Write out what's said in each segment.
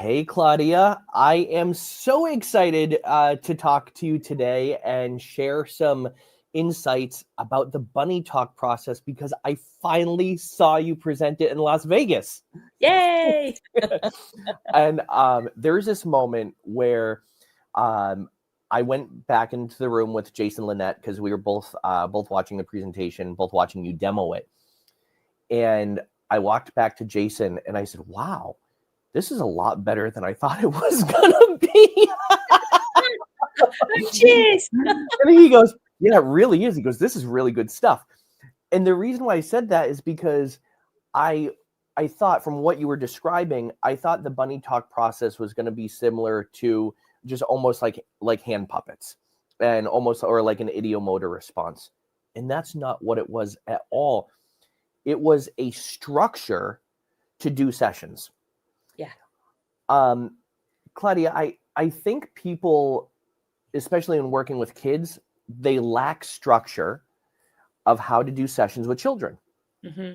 Hey, Claudia. I am so excited to talk to you today and share some insights about the bunny talk process because I finally saw you present it in Las Vegas. Yay! And there's this moment where I went back into the room with Jason Linett because we were both watching the presentation, both watching you demo it. And I walked back to Jason and I said, wow, this is a lot better than I thought it was going to be. Cheers! And he goes, yeah, it really is. He goes, this is really good stuff. And the reason why I said that is because I thought from what you were describing, I thought the bunny talk process was going to be similar to just almost like hand puppets and almost or like an ideomotor response. And that's not what it was at all. It was a structure to do sessions. Yeah. Claudia, I think people, especially in working with kids, they lack structure of how to do sessions with children. Mm-hmm.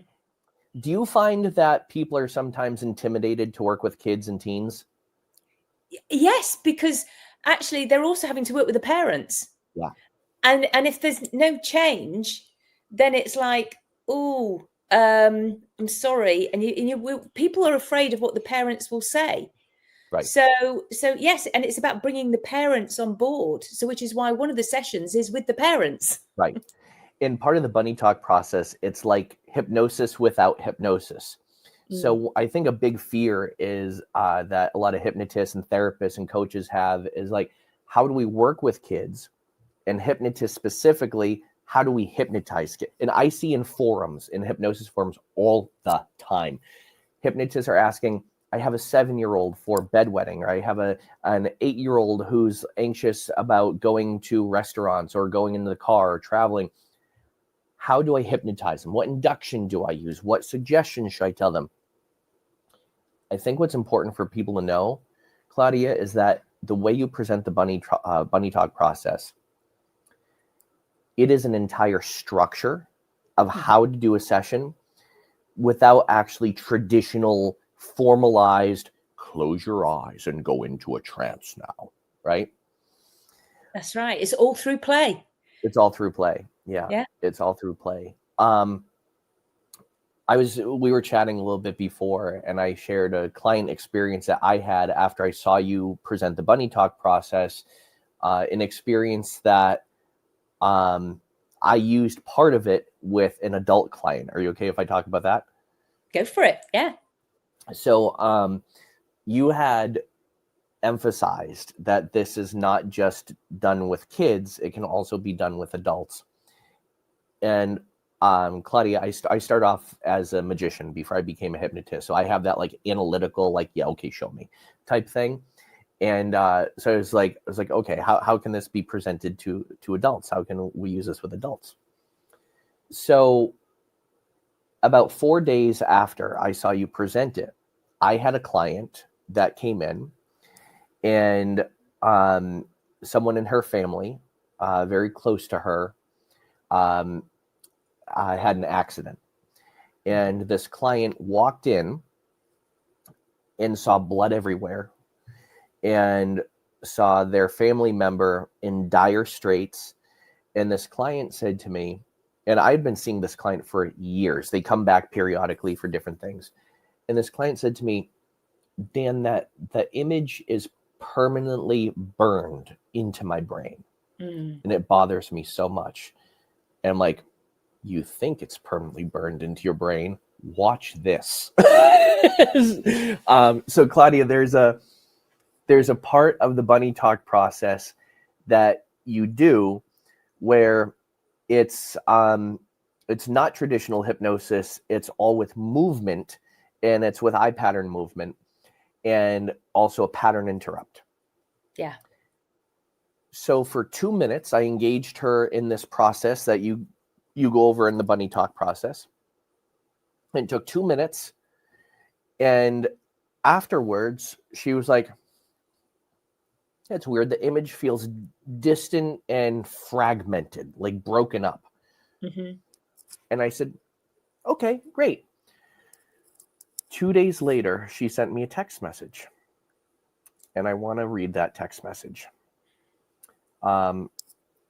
Do you find that people are sometimes intimidated to work with kids and teens? Yes, because actually they're also having to work with the parents. Yeah. And if there's no change, then it's like, oh, I'm sorry. And people are afraid of what the parents will say. Right. So yes, and it's about bringing the parents on board. So which is why one of the sessions is with the parents. Right. In part of the bunny talk process, it's like hypnosis without hypnosis. So I think a big fear is that a lot of hypnotists and therapists and coaches have is like, how do we work with kids? And hypnotists specifically, how do we hypnotize kids? And I see in forums, in hypnosis forums all the time, hypnotists are asking, I have a 7-year-old for bedwetting, or I have an 8-year-old who's anxious about going to restaurants or going into the car or traveling. How do I hypnotize them? What induction do I use? What suggestions should I tell them? I think what's important for people to know, Claudia, is that the way you present the bunny talk process, it is an entire structure of how to do a session without actually traditional formalized close your eyes and go into a trance now, right? That's right. It's all through play. It's all through play. Yeah. It's all through play. We were chatting a little bit before, and I shared a client experience that I had after I saw you present the bunny talk process, an experience that I used part of it with an adult client. Are you okay if I talk about that? Go for it. Yeah. So you had emphasized that this is not just done with kids, it can also be done with adults. And Claudia, I started off as a magician before I became a hypnotist. So I have that like analytical, like, yeah, okay, show me type thing. And so I was like, okay, how can this be presented to adults? How can we use this with adults? So about 4 days after I saw you present it, I had a client that came in, and someone in her family, very close to her, I had an accident. And this client walked in and saw blood everywhere and saw their family member in dire straits. And this client said to me, and I've been seeing this client for years, they come back periodically for different things. And this client said to me, Dan, that the image is permanently burned into my brain. And it bothers me so much. And I'm like, you think it's permanently burned into your brain? Watch this. So Claudia, there's a part of the bunny talk process that you do where it's not traditional hypnosis. It's all with movement, and it's with eye pattern movement, and also a pattern interrupt. Yeah. So for 2 minutes, I engaged her in this process that you go over in the bunny talk process. It took 2 minutes. And afterwards, she was like, that's weird. The image feels distant and fragmented, like broken up. And I said, okay, great. 2 days later, she sent me a text message. and I want to read that text message.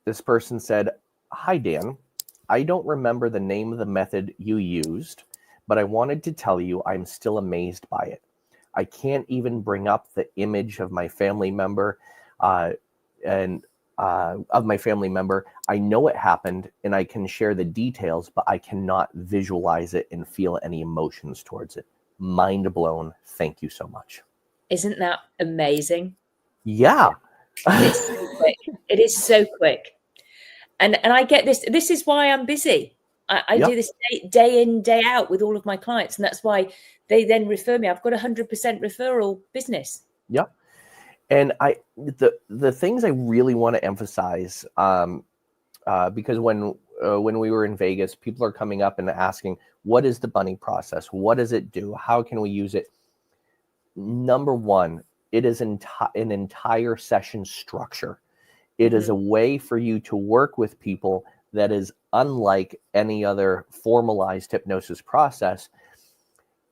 This person said, "Hi, Dan. I don't remember the name of the method you used, but I wanted to tell you I'm still amazed by it. I can't even bring up the image of my family member I know it happened and I can share the details, but I cannot visualize it and feel any emotions towards it. Mind blown. Thank you so much." Isn't that amazing? Yeah. It's so quick. It is so quick. And I get this. This is why I'm busy. I Yep. do this day in, day out with all of my clients. And that's why they then refer me. I've got 100% referral business. Yep. And the things I really want to emphasize, because when we were in Vegas, people are coming up and asking, what is the bunny process? What does it do? How can we use it? Number one, it is an entire session structure. It is a way for you to work with people that is unlike any other formalized hypnosis process.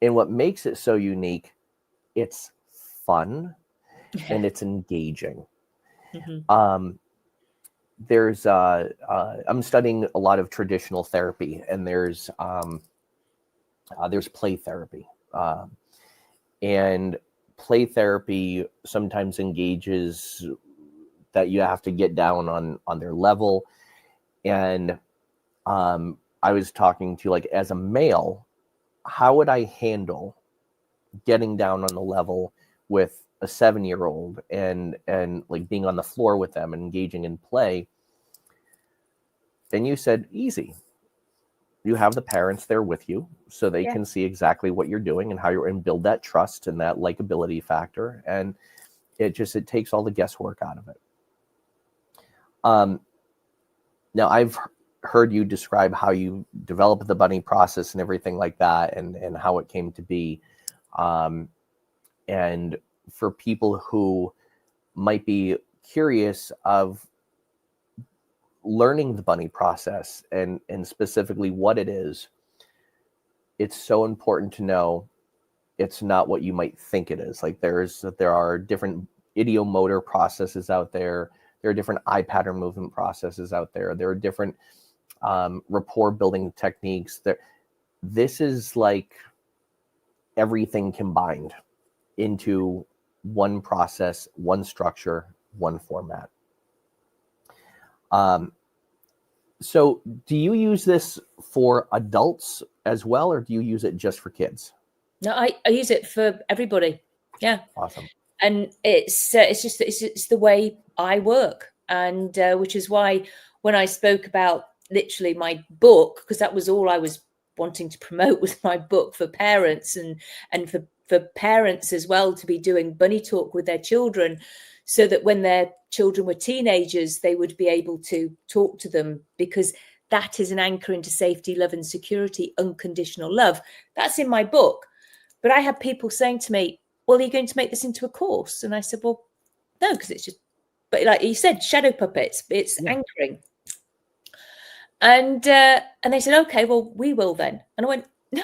And what makes it so unique, it's fun and it's engaging. There's I'm studying a lot of traditional therapy, and there's play therapy, and play therapy sometimes engages that you have to get down on their level. And I was talking to, like, as a male, how would I handle getting down on the level with a 7-year-old and like being on the floor with them and engaging in play? And you said, easy. You have the parents there with you so they can see exactly what you're doing and how you're, and build that trust and that likability factor. And it takes all the guesswork out of it. Now I've heard you describe how you developed the bunny process and everything like that, and how it came to be. And for people who might be curious of learning the bunny process and specifically what it is, it's so important to know it's not what you might think it is. Like there are different idiomotor processes out there. There are different eye pattern movement processes out there. There are different rapport building techniques. This is like everything combined into one process, one structure, one format. So do you use this for adults as well, or do you use it just for kids? No, I use it for everybody. Yeah. Awesome. And it's the way I work, and which is why when I spoke about literally my book, because that was all I was wanting to promote, was my book for parents and for parents as well, to be doing bunny talk with their children, so that when their children were teenagers, they would be able to talk to them, because that is an anchor into safety, love and security, unconditional love. That's in my book. But I had people saying to me, well, are you going to make this into a course? And I said, well, no, because it's just, but like you said, shadow puppets, it's anchoring. And they said, okay, well, we will then. And I went, no,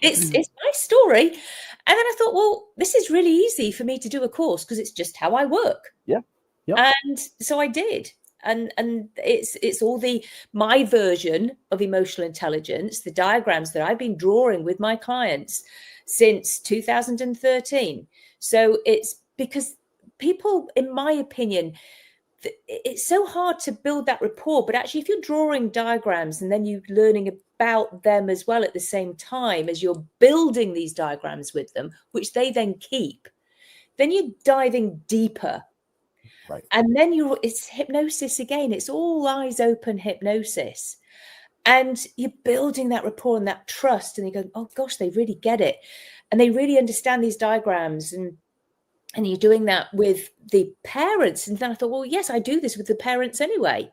it's my story. And then I thought, well, this is really easy for me to do a course because it's just how I work. Yeah. And so I did. And it's all my version of emotional intelligence, the diagrams that I've been drawing with my clients since 2013. So it's because people, in my opinion, it's so hard to build that rapport. But actually, if you're drawing diagrams and then you're learning about them as well at the same time as you're building these diagrams with them, which they then keep, then you're diving deeper. Right. And then it's hypnosis again. It's all eyes open hypnosis. And you're building that rapport and that trust. And you go, oh gosh, they really get it. And they really understand these diagrams. And you're doing that with the parents. And then I thought, well, yes, I do this with the parents anyway.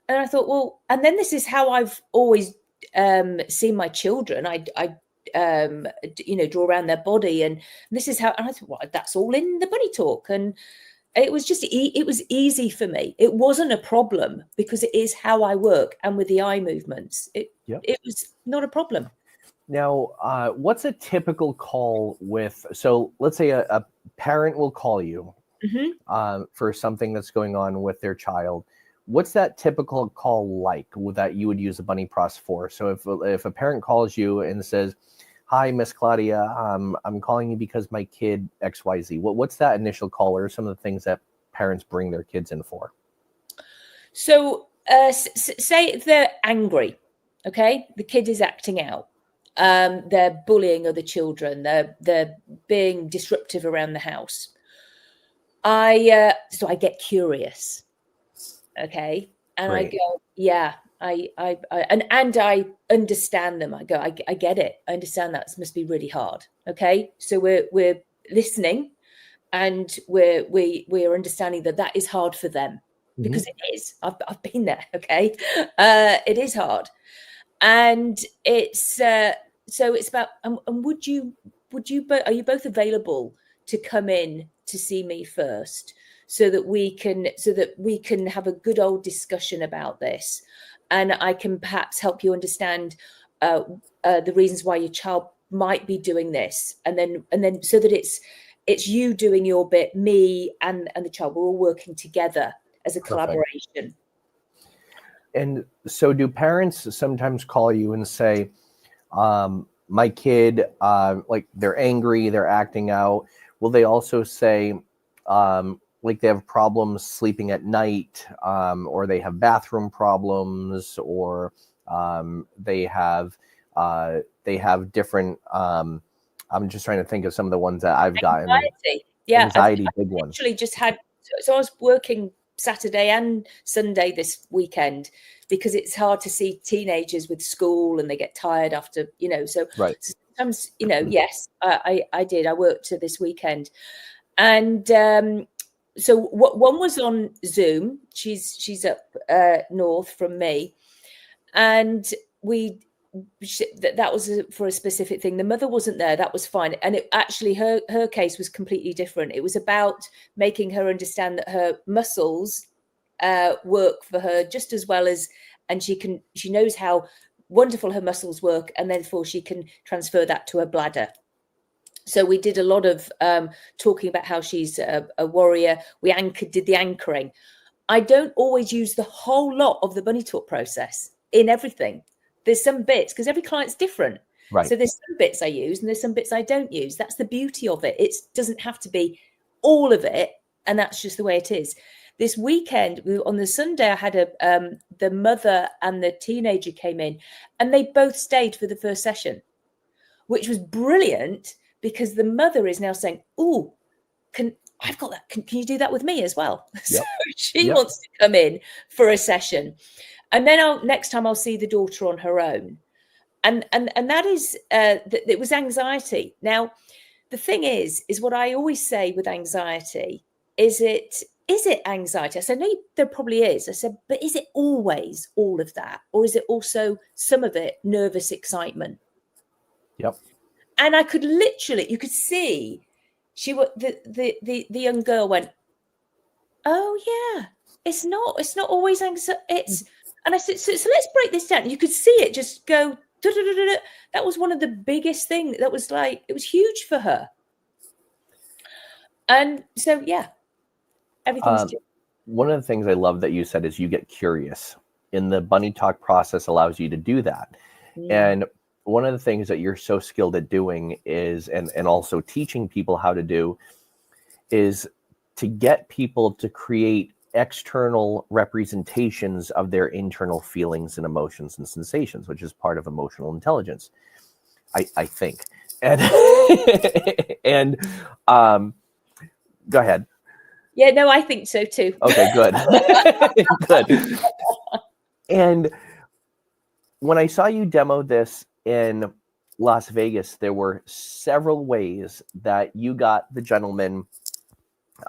And I thought, well, and then this is how I've always seen my children. I draw around their body. And this is how, and I thought, well, that's all in the bunny talk. And it was just, it was easy for me. It wasn't a problem because it is how I work. And with the eye movements, it was not a problem. Now, what's a typical call with? So let's say a parent will call you for something that's going on with their child. What's that typical call like that you would use a bunny process for? So if a parent calls you and says, "Hi, Miss Claudia, I'm calling you because my kid XYZ." What's that initial call, or some of the things that parents bring their kids in for? So say they're angry, okay? The kid is acting out. They're bullying other children. They're being disruptive around the house. So I get curious, okay, and Great. I go, yeah, I understand them. I go, I get it. I understand that. This must be really hard. Okay, so we're listening, and we're understanding that is hard for them, because it is. I've been there. Okay, it is hard, and it's so it's about. And would you are you both available to come in to see me first, so that we can have a good old discussion about this, and I can perhaps help you understand the reasons why your child might be doing this, and then so that it's you doing your bit, me and the child, we're all working together as a collaboration. And so do parents sometimes call you and say, my kid, like they're angry, they're acting out? Will they also say, like they have problems sleeping at night, or they have bathroom problems, or they have different, I'm just trying to think of some of the ones that I've gotten. Anxiety. Yeah. Anxiety, big one. Actually just had, so I was working Saturday and Sunday this weekend, because it's hard to see teenagers with school and they get tired after, so sometimes, yes, I did. I worked this weekend, and so one was on Zoom. She's up north from me, and that was for a specific thing. The mother wasn't there. That was fine. And it actually, her case was completely different. It was about making her understand that her muscles work for her just as well as, and she knows how wonderful her muscles work, and therefore she can transfer that to her bladder. So we did a lot of talking about how she's a warrior. We did the anchoring. I don't always use the whole lot of the bunny talk process in everything. There's some bits, because every client's different. Right. So there's some bits I use and there's some bits I don't use. That's the beauty of it. It doesn't have to be all of it. And that's just the way it is. This weekend, on the Sunday, I had the mother and the teenager came in, and they both stayed for the first session, which was brilliant, because the mother is now saying, "Oh, I've got that. Can you do that with me as well?" Yep. So she wants to come in for a session. And then next time I'll see the daughter on her own. And that is, it was anxiety. Now, the thing is what I always say with anxiety, is it anxiety? I said, no, there probably is. I said, but is it always all of that? Or is it also some of it nervous excitement? Yep. And I could literally, you could see, the young girl went, oh yeah, it's not always anxiety. And I said, so let's break this down. You could see it just go. That was one of the biggest things. That was like, it was huge for her. And so, yeah, everything's one of the things I love that you said is you get curious. And the bunny talk process allows you to do that. And one of the things that you're so skilled at doing is, and also teaching people how to do, is to get people to create external representations of their internal feelings and emotions and sensations, which is part of emotional intelligence, I think. And and go ahead. Yeah, no, I think so too. Okay, good. Good. And when I saw you demo this in Las Vegas, there were several ways that you got the gentleman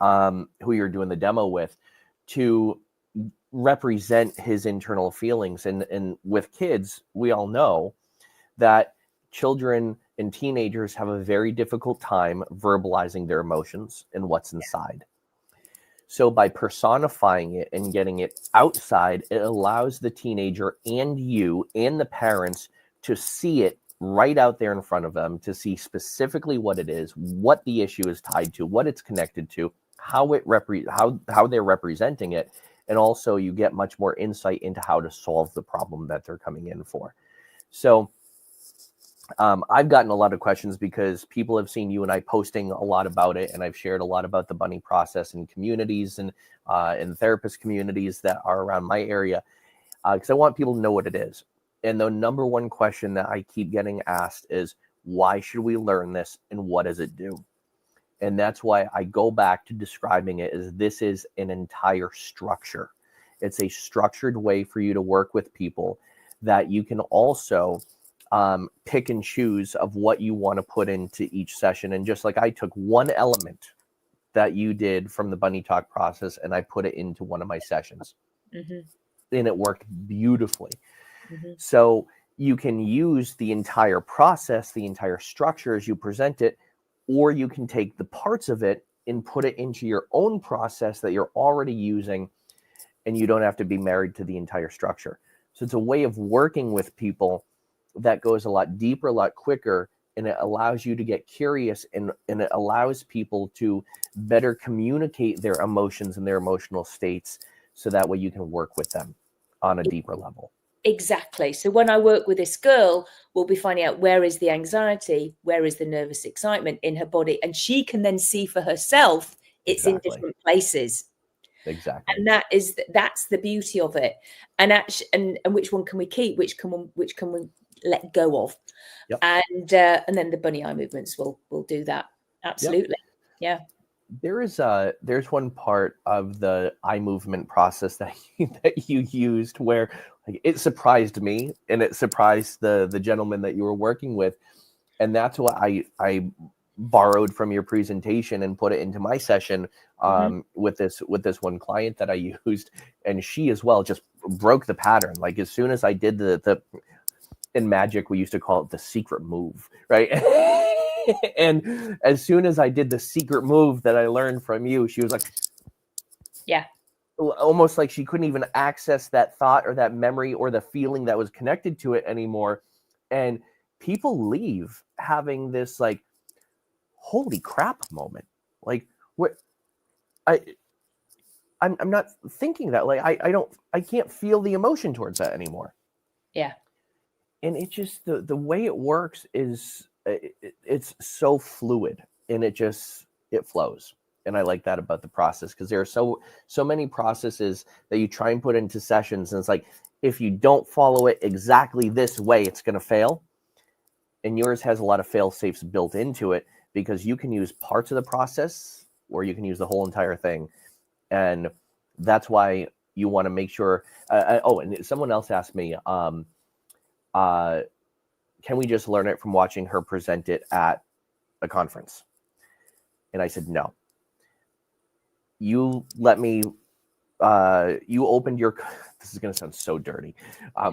who you're doing the demo with to represent his internal feelings. And with kids, we all know that children and teenagers have a very difficult time verbalizing their emotions and what's inside. So by personifying it and getting it outside, it allows the teenager and you and the parents to see it right out there in front of them to see specifically what it is, what the issue is tied to, what it's connected to, how they're representing it. And also you get much more insight into how to solve the problem that they're coming in for. So I've gotten a lot of questions because people have seen you and I posting a lot about it, and I've shared a lot about the bunny process in communities and in therapist communities that are around my area, because I want people to know what it is. And the number one question that I keep getting asked is, why should we learn this and what does it do? And that's why I go back to describing it as this is an entire structure. It's a structured way for you to work with people that you can also pick and choose of what you want to put into each session. And just like I took one element that you did from the bunny talk process and I put it into one of my sessions, and it worked beautifully. So you can use the entire process, the entire structure as you present it, or you can take the parts of it and put it into your own process that you're already using, and you don't have to be married to the entire structure. So it's a way of working with people that goes a lot deeper, a lot quicker, and it allows you to get curious, and it allows people to better communicate their emotions and their emotional states, so that way you can work with them on a deeper level. Exactly. So when I work with this girl, we'll be finding out where is the anxiety, where is the nervous excitement in her body, and she can then see for herself it's in different places. Exactly. And that's the beauty of it. And actually, and which one can we keep? Which can we let go of? Yep. And then the bunny eye movements will do that. Absolutely. Yep. Yeah. There's one part of the eye movement process that you used where, like, it surprised me and it surprised the gentleman that you were working with, and that's what I borrowed from your presentation and put it into my session with this one client that I used, and she as well just broke the pattern. Like, as soon as I did the in magic we used to call it the secret move, right? And as soon as I did the secret move that I learned from you, she was like, yeah, almost like she couldn't even access that thought or that memory or the feeling that was connected to it anymore. And people leave having this like, holy crap moment. Like, what? I'm not thinking that, like, I can't feel the emotion towards that anymore. Yeah. And it just, the way it works is it's so fluid, and it flows. And I like that about the process, because there are so many processes that you try and put into sessions, and it's like, if you don't follow it exactly this way, it's going to fail. And yours has a lot of fail safes built into it, because you can use parts of the process or you can use the whole entire thing. And that's why you want to make sure. And someone else asked me, can we just learn it from watching her present it at a conference? And I said, no. You let me, you opened your, this is going to sound so dirty,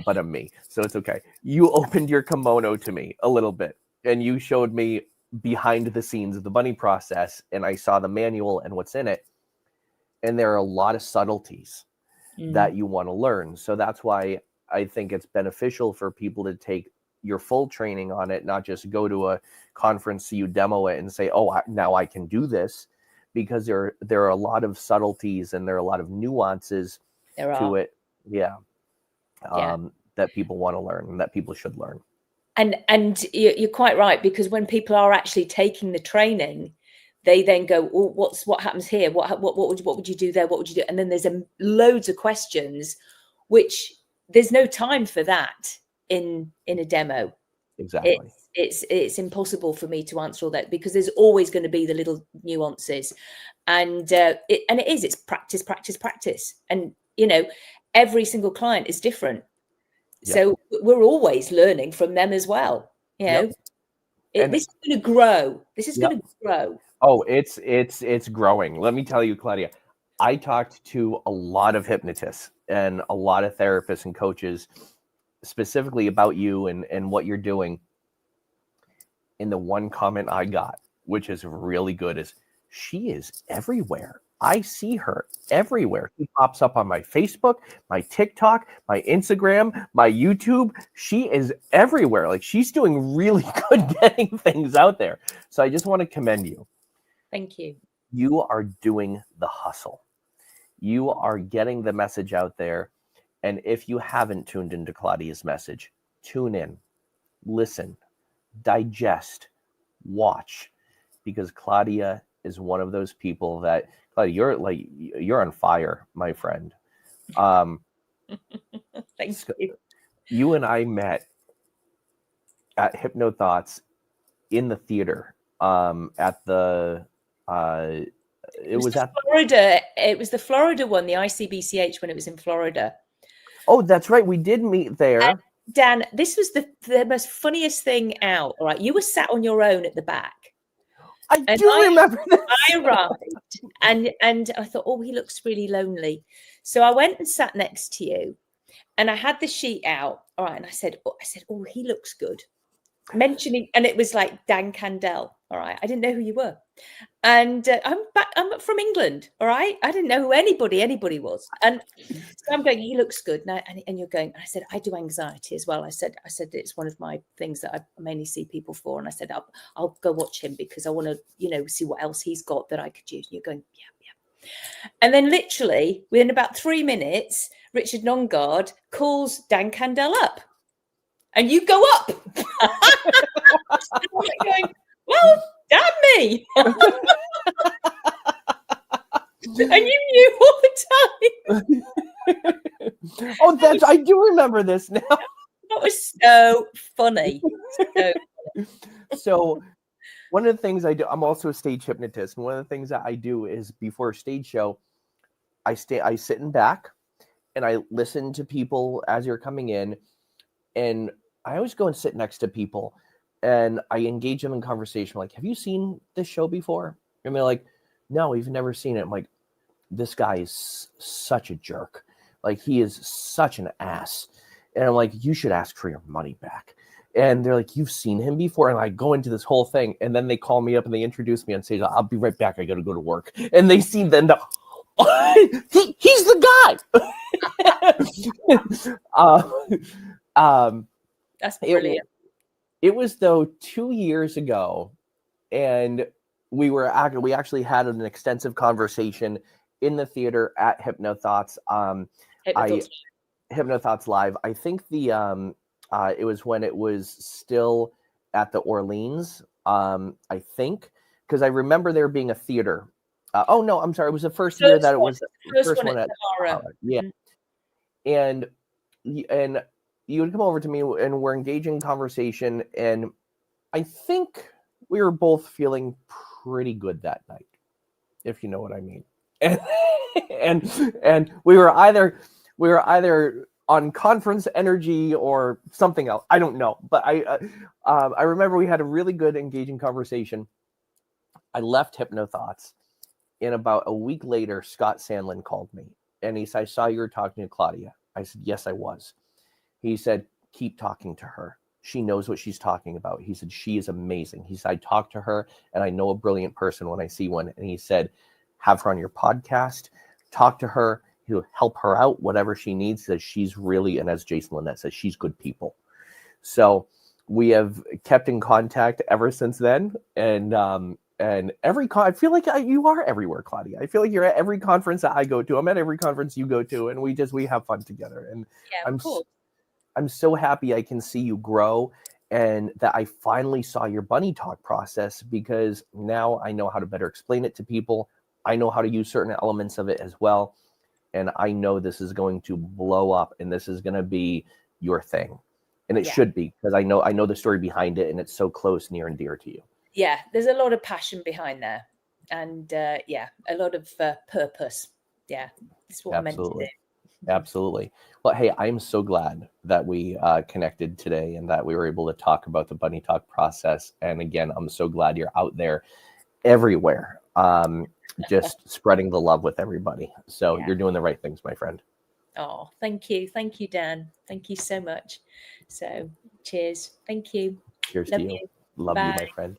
but I'm me, so it's okay. You opened your kimono to me a little bit, and you showed me behind the scenes of the bunny process, and I saw the manual and what's in it. And there are a lot of subtleties that you want to learn. So that's why I think it's beneficial for people to take your full training on it, not just go to a conference, so you demo it and say, oh, now I can do this, because there are a lot of subtleties and there are a lot of nuances to it. Yeah. That people want to learn and that people should learn. And you're quite right, because when people are actually taking the training, they then go, oh, what happens here? What would you do there? What would you do? And then there's loads of questions, which there's no time for that in a demo. Exactly. It's impossible for me to answer all that, because there's always going to be the little nuances, and it's practice. And every single client is different. Yep. So we're always learning from them as well. This is going to grow. This is going to grow. Oh, it's growing. Let me tell you, Claudia, I talked to a lot of hypnotists and a lot of therapists and coaches specifically about you and what you're doing. And the one comment I got, which is really good, is she is everywhere. I see her everywhere. She pops up on my Facebook, my TikTok, my Instagram, my YouTube. She is everywhere. Like, she's doing really good getting things out there. So I just want to commend you. Thank you. You are doing the hustle. You are getting the message out there. And if you haven't tuned into Claudia's message, tune in, listen, digest, watch, because Claudia is one of those people that, Claudia, you're on fire, my friend. Thank you. You and I met at Hypnothoughts in the theater. At the it was at Florida. It was the Florida one, the ICBCH, when it was in Florida. Oh, that's right. We did meet there. And Dan, this was the most funniest thing out. All right, you were sat on your own at the back. I do remember that. I arrived and I thought, oh, he looks really lonely. So I went and sat next to you, and I had the sheet out. All right, and I said, oh, he looks good. Mentioning, and it was like Dan Candell. All right, I didn't know who you were, and I'm from England. All right, I didn't know who anybody was, and so I'm going, he looks good now, and you're going. And I said, I do anxiety as well. I said it's one of my things that I mainly see people for, and I said I'll go watch him because I want to see what else he's got that I could use. And you're going, yeah. And then literally within about 3 minutes, Richard Nongard calls Dan Candell up. And you go up. I'm going, well, damn me. And you knew all the time. Oh, I do remember this now. That was so funny. So one of the things I do, I'm also a stage hypnotist. And one of the things that I do is before a stage show, I sit in back and I listen to people as you're coming in. And I always go and sit next to people and I engage them in conversation. Like, have you seen this show before? And they're like, no, we've never seen it. I'm like, this guy is such a jerk. Like, he is such an ass. And I'm like, you should ask for your money back. And they're like, you've seen him before? And I go into this whole thing. And then they call me up and they introduce me on stage. I'll be right back. I got to go to work. And they see then he's the guy. That's brilliant. It was though 2 years ago, and we actually had an extensive conversation in the theater at Hypnothoughts. Hypnothoughts Live. I think it was when it was still at the Orleans. I think, because I remember there being a theater. Oh no, I'm sorry. It was the first year that it was the first one at Sahara. Yeah, and you would come over to me and we're engaging in conversation, and I think we were both feeling pretty good that night, if you know what I mean. And we were either on conference energy or something else. I don't know, but I remember we had a really good engaging conversation. I left Hypnothoughts, and about a week later, Scott Sandlin called me, and he said, I saw you were talking to Claudia. I said, yes, I was. He said, keep talking to her. She knows what she's talking about. He said, she is amazing. He said, I talk to her and I know a brilliant person when I see one. And he said, have her on your podcast, talk to her, he'll help her out, whatever she needs. Says she's really, and as Jason Linett says, she's good people. So we have kept in contact ever since then. And I feel like you are everywhere, Claudia. I feel like you're at every conference that I go to. I'm at every conference you go to, and we have fun together. And yeah, cool. I'm so happy I can see you grow and that I finally saw your bunny talk process, because now I know how to better explain it to people. I know how to use certain elements of it as well. And I know this is going to blow up and this is going to be your thing. And it should be, because I know the story behind it and it's so close, near and dear to you. Yeah, there's a lot of passion behind there. And a lot of purpose. Yeah, that's what I meant to do. Absolutely. Well, hey, I'm so glad that we connected today and that we were able to talk about the bunny talk process. And again, I'm so glad you're out there everywhere, just spreading the love with everybody. So you're doing the right things, my friend. Oh, thank you. Thank you, Dan. Thank you so much. So cheers. Thank you. Cheers to you. Love you, my friend.